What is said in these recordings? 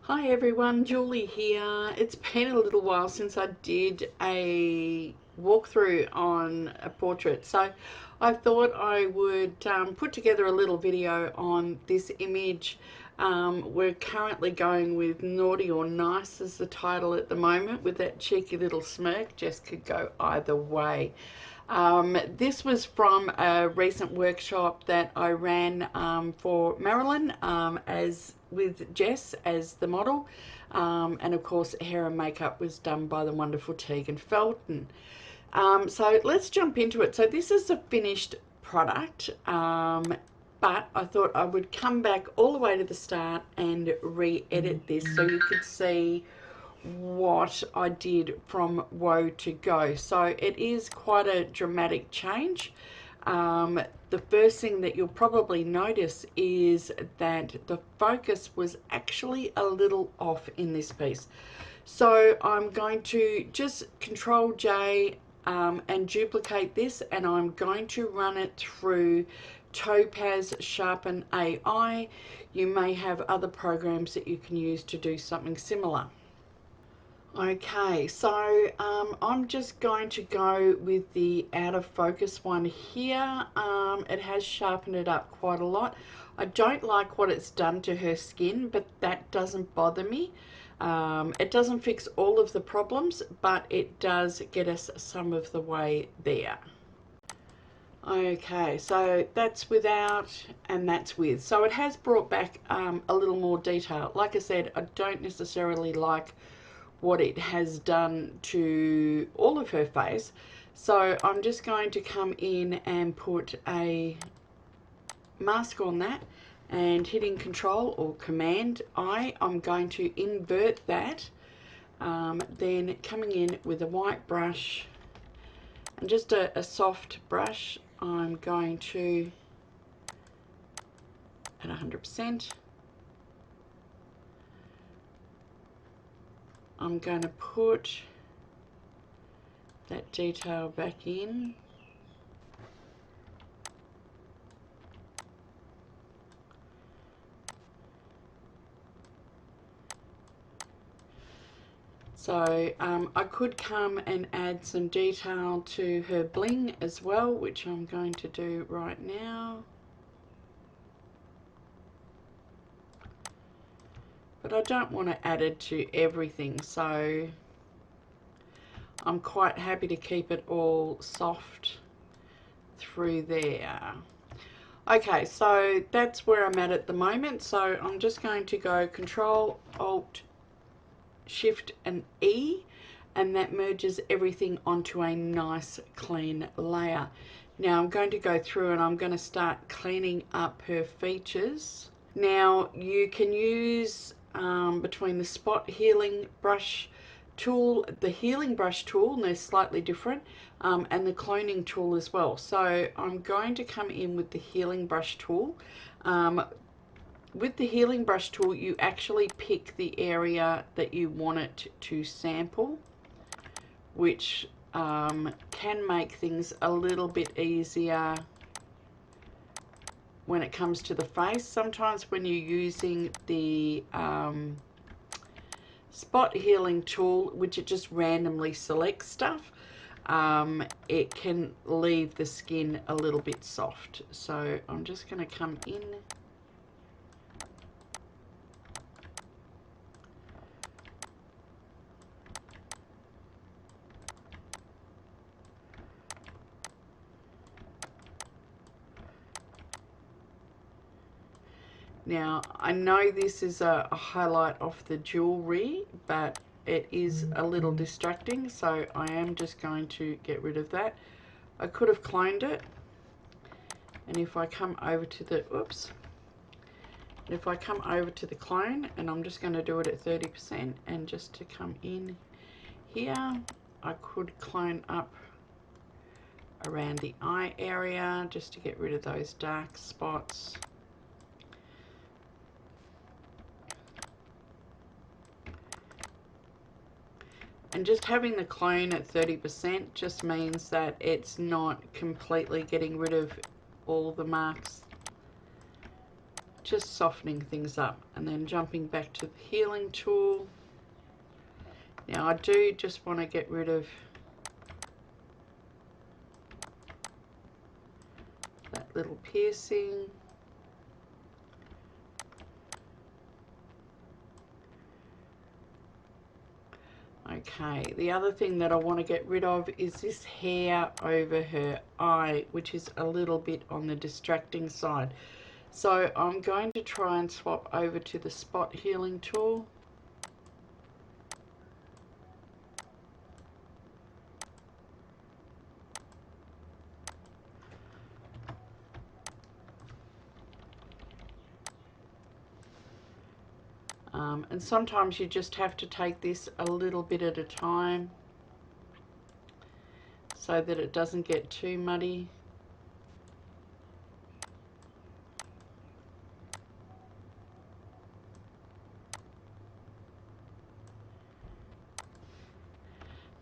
Hi everyone, Julie here. It's been a little while since I did a walkthrough on a portrait, so I thought I would put together a little video on this image. We're currently going with Naughty or Nice as the title at the moment, with that cheeky little smirk. Jess could go either way. This was from a recent workshop that I ran for Marilyn, as with Jess as the model, and of course hair and makeup was done by the wonderful Teighan Felton. So let's jump into it. So this is a finished product, but I thought I would come back all the way to the start and re-edit this so you could see what I did from woe to go. So it is quite a dramatic change. The first thing that you'll probably notice is that the focus was actually a little off in this piece. So I'm going to just Control J and duplicate this, and I'm going to run it through Topaz Sharpen AI. You may have other programs that you can use to do something similar. Okay, so I'm just going to go with the out of focus one here. It has sharpened it up quite a lot. I don't like what it's done to her skin, but that doesn't bother me. It doesn't fix all of the problems, but it does get us some of the way there. Okay, so that's without and that's with. So it has brought back a little more detail. Like I said, I don't necessarily like what it has done to all of her face, so I'm just going to come in and put a mask on that, and hitting Control or Command I, I'm going to invert that, then coming in with a white brush and just a soft brush, I'm going to at 100%. I'm going to put that detail back in. So I could come and add some detail to her bling as well, which I'm going to do right now. But I don't want to add it to everything, so I'm quite happy to keep it all soft through there. Okay, so that's where I'm at the moment. So I'm just going to go Control, Alt, Shift and E, and that merges everything onto a nice clean layer. Now I'm going to go through and I'm going to start cleaning up her features. Now you can use between the spot healing brush tool, the healing brush tool, and they're slightly different, and the cloning tool as well. So I'm going to come in with the healing brush tool. With the healing brush tool, you actually pick the area that you want it to sample, which can make things a little bit easier when it comes to the face. Sometimes when you're using the spot healing tool, which it just randomly selects stuff, it can leave the skin a little bit soft. So I'm just going to come in . Now, I know this is a highlight of the jewelry, but it is a little distracting, so I am just going to get rid of that. I could have cloned it, and if I come over to the, oops, if I come over to the clone, and I'm just going to do it at 30%, and just to come in here, I could clone up around the eye area, just to get rid of those dark spots. And just having the clone at 30% just means that it's not completely getting rid of all the marks just softening things up, and then jumping back to the healing tool. Now I do just want to get rid of that little piercing. Okay, the other thing that I want to get rid of is this hair over her eye, which is a little bit on the distracting side. So I'm going to try and swap over to the spot healing tool. And sometimes you just have to take this a little bit at a time so that it doesn't get too muddy.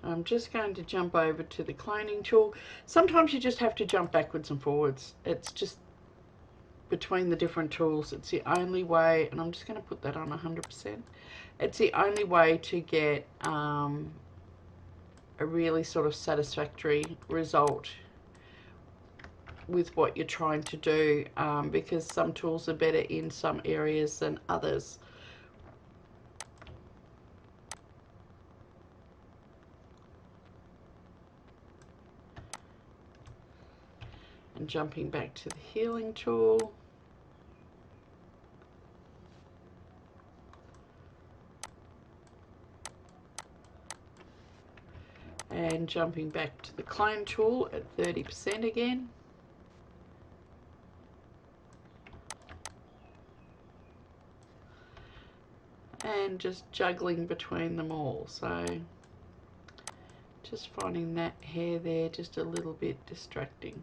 I'm just going to jump over to the cloning tool. Sometimes you just have to jump backwards and forwards. It's just between the different tools. It's the only way, and I'm just going to put that on 100%. It's the only way to get a really sort of satisfactory result with what you're trying to do, because some tools are better in some areas than others. And jumping back to the healing tool. And jumping back to the clone tool at 30% again. And just juggling between them all. So just finding that hair there just a little bit distracting.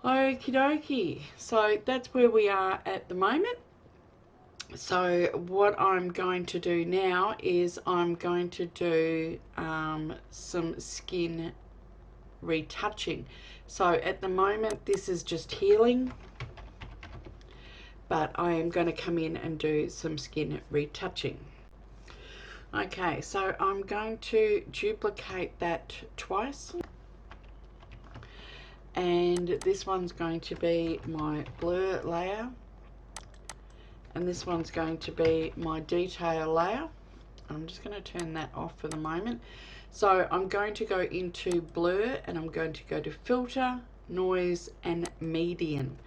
Okie dokie. So that's where we are at the moment. So what I'm going to do now is I'm going to do some skin retouching. So at the moment this is just healing, but I am going to come in and do some skin retouching. Okay, so I'm going to duplicate that twice, and this one's going to be my blur layer, and this one's going to be my detail layer. I'm just going to turn that off for the moment. So I'm going to go into blur, and I'm going to go to filter, noise, and median.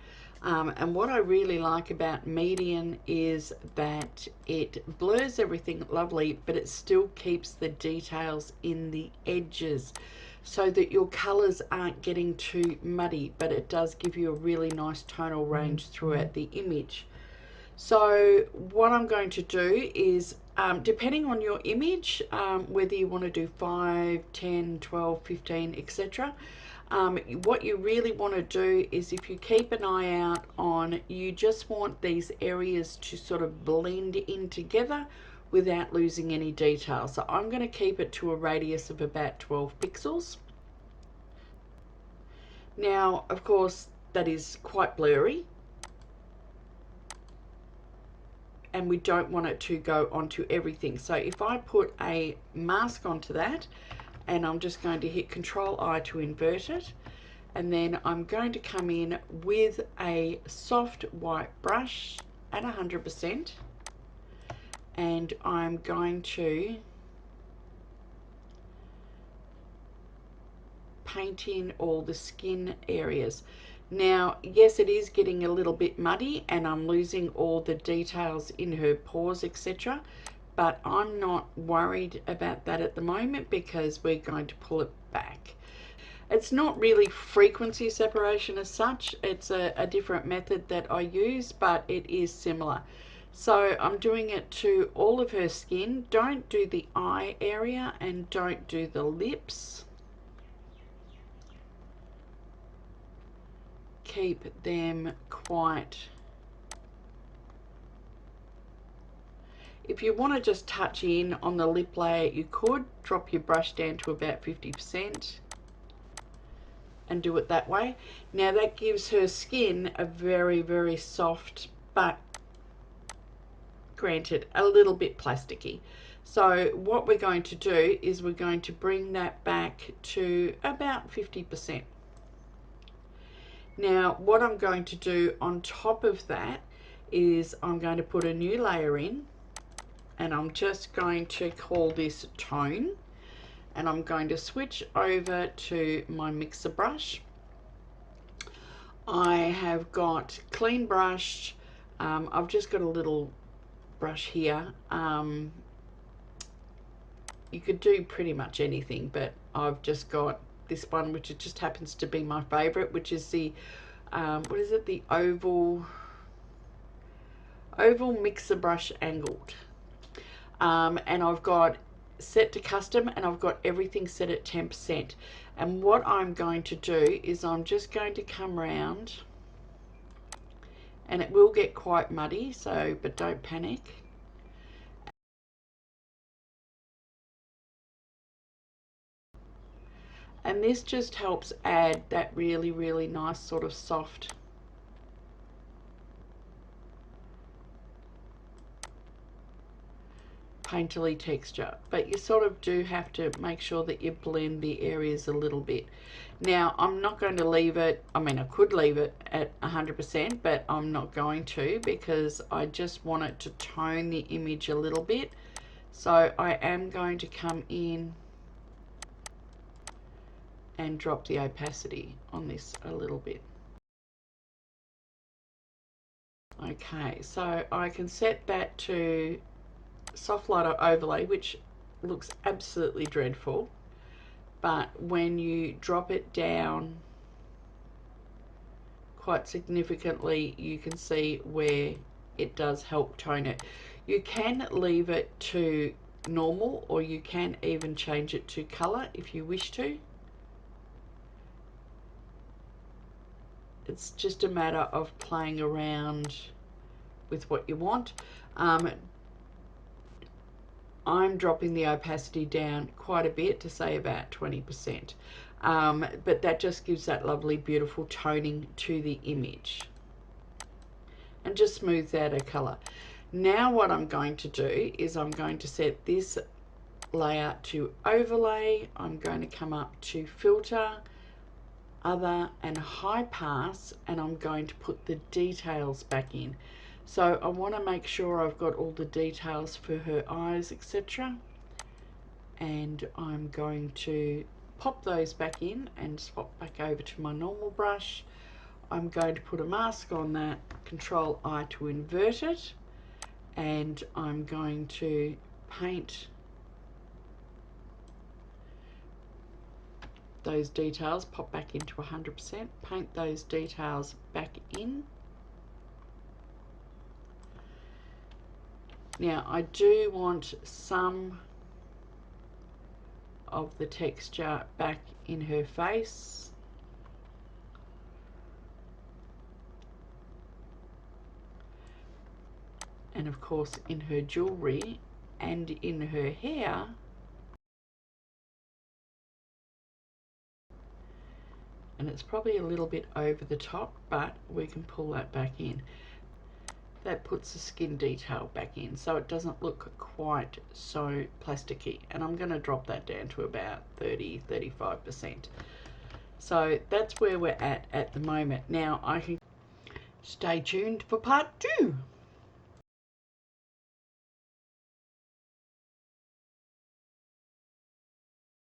And what I really like about median is that it blurs everything lovely, but it still keeps the details in the edges so that your colors aren't getting too muddy, but it does give you a really nice tonal range throughout the image. So what I'm going to do is, depending on your image, whether you want to do 5, 10, 12, 15, etc., what you really want to do is, if you keep an eye out on, you just want these areas to sort of blend in together without losing any detail. So I'm going to keep it to a radius of about 12 pixels. Now, of course, that is quite blurry, and we don't want it to go onto everything. So if I put a mask onto that, and I'm just going to hit Control I to invert it, and then I'm going to come in with a soft white brush at 100%, and I'm going to paint in all the skin areas. Now, yes, it is getting a little bit muddy, and I'm losing all the details in her pores, etc., but I'm not worried about that at the moment, because we're going to pull it back. It's not really frequency separation as such. It's a different method that I use, but it is similar. So I'm doing it to all of her skin. Don't do the eye area, and don't do the lips. Keep them quite... If you want to just touch in on the lip layer, you could drop your brush down to about 50%. and do it that way. Now that gives her skin a very, very soft, but granted a little bit plasticky. So what we're going to do is we're going to bring that back to about 50%. Now what I'm going to do on top of that is I'm going to put a new layer in, and I'm just going to call this Tone, and I'm going to switch over to my mixer brush. I have got clean brushed, I've just got a little brush here. You could do pretty much anything, but I've just got this one, which it just happens to be my favorite, which is the what is it, the oval mixer brush angled, and I've got set to custom, and I've got everything set at 10%. And what I'm going to do is I'm just going to come round, and it will get quite muddy, so but don't panic. And this just helps add that really, really nice sort of soft painterly texture. But you sort of do have to make sure that you blend the areas a little bit. Now I'm not going to leave it, I mean I could leave it at 100%, but I'm not going to, because I just want it to tone the image a little bit. So I am going to come in and drop the opacity on this a little bit. Okay, so I can set that to soft lighter overlay, which looks absolutely dreadful, but when you drop it down quite significantly, you can see where it does help tone it. You can leave it to normal, or you can even change it to color if you wish to. It's just a matter of playing around with what you want. I'm dropping the opacity down quite a bit, to say about 20%. But that just gives that lovely, beautiful toning to the image, and just smooths out her color. Now what I'm going to do is I'm going to set this layer to overlay. I'm going to come up to filter, other, and high pass, and I'm going to put the details back in. So I want to make sure I've got all the details for her eyes, etc. And I'm going to pop those back in and swap back over to my normal brush. I'm going to put a mask on that, Control I to invert it, and I'm going to paint those details, pop back into 100%, paint those details back in. Now I do want some of the texture back in her face. And of course in her jewelry and in her hair. And it's probably a little bit over the top, but we can pull that back in. That puts the skin detail back in, so it doesn't look quite so plasticky. And I'm going to drop that down to about 30-35%. So that's where we're at the moment. Now I can stay tuned for part 2.